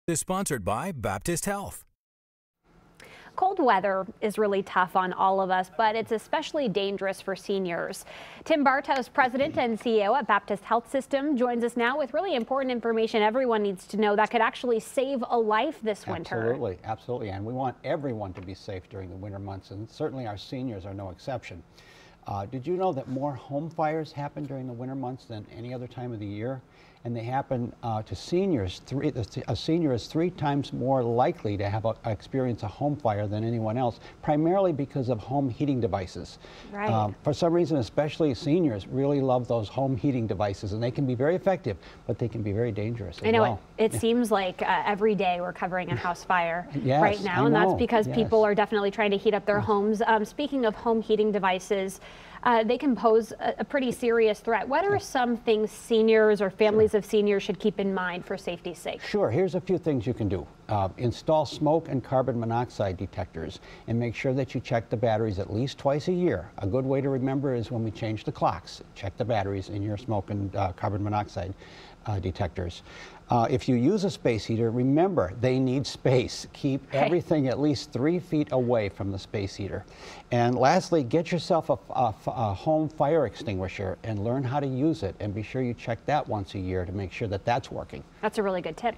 Is sponsored by Baptist Health. Cold weather is really tough on all of us, but it's especially dangerous for seniors. Tim Bartos, president and CEO at Baptist Health System, joins us now with really important information everyone needs to know that could actually save a life this winter. Absolutely. And we want everyone to be safe during the winter months, and certainly our seniors are no exception. Did you know that more home fires happen during the winter months than any other time of the year? And they happen to seniors. A senior is 3 times more likely to experience a home fire than anyone else, primarily because of home heating devices. Right. For some reason, especially seniors really love those home heating devices, and they can be very effective, but they can be very dangerous as well. It seems like every day we're covering a house fire Yes, right now, and that's because people are definitely trying to heat up their homes. Speaking of home heating devices, they can pose a pretty serious threat. What are some things seniors or families of seniors should keep in mind for safety's sake? Sure, here's a few things you can do. Install smoke and carbon monoxide detectors and make sure that you check the batteries at least twice a year. A good way to remember is when we change the clocks. Check the batteries in your smoke and carbon monoxide detectors. If you use a space heater, remember they need space. Keep everything at least 3 feet away from the space heater. And lastly, get yourself a home fire extinguisher and learn how to use it, and be sure you check that once a year to make sure that that's working. That's a really good tip.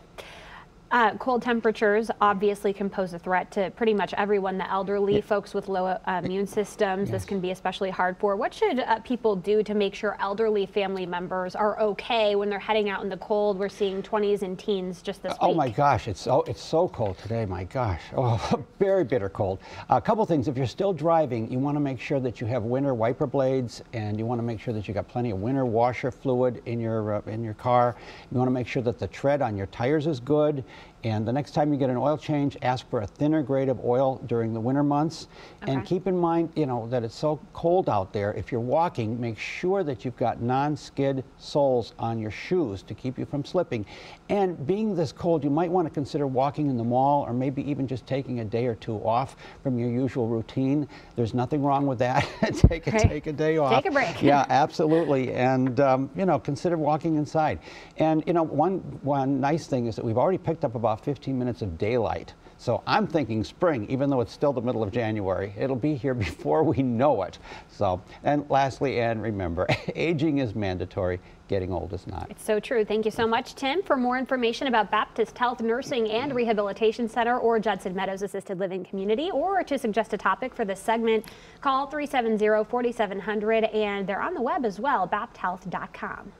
Cold temperatures obviously can pose a threat to pretty much everyone, the elderly, folks with low immune systems. This can be especially hard for. What should people do to make sure elderly family members are okay when they're heading out in the cold? We're seeing 20s and teens just this week. Oh my gosh, it's so cold today, my gosh. Oh, very bitter cold. A couple things. If you're still driving, you want to make sure that you have winter wiper blades, and you want to make sure that you got plenty of winter washer fluid in your car. You want to make sure that the tread on your tires is good. And the next time you get an oil change, ask for a thinner grade of oil during the winter months. And keep in mind, that it's so cold out there. If you're walking, make sure that you've got non-skid soles on your shoes to keep you from slipping. And being this cold, you might want to consider walking in the mall, or maybe even just taking a day or two off from your usual routine. There's nothing wrong with that. Take a day off. Take a break. Yeah, absolutely. And consider walking inside. And one nice thing is that we've already picked up about 15 minutes of daylight. So I'm thinking spring, even though it's still the middle of January. It'll be here before we know it. So, and lastly, and remember, aging is mandatory, getting old is not. It's so true. Thank you so much, Tim. For more information about Baptist Health Nursing and Rehabilitation Center or Judson Meadows Assisted Living Community, or to suggest a topic for this segment, call 370-4700, and they're on the web as well, bapthealth.com.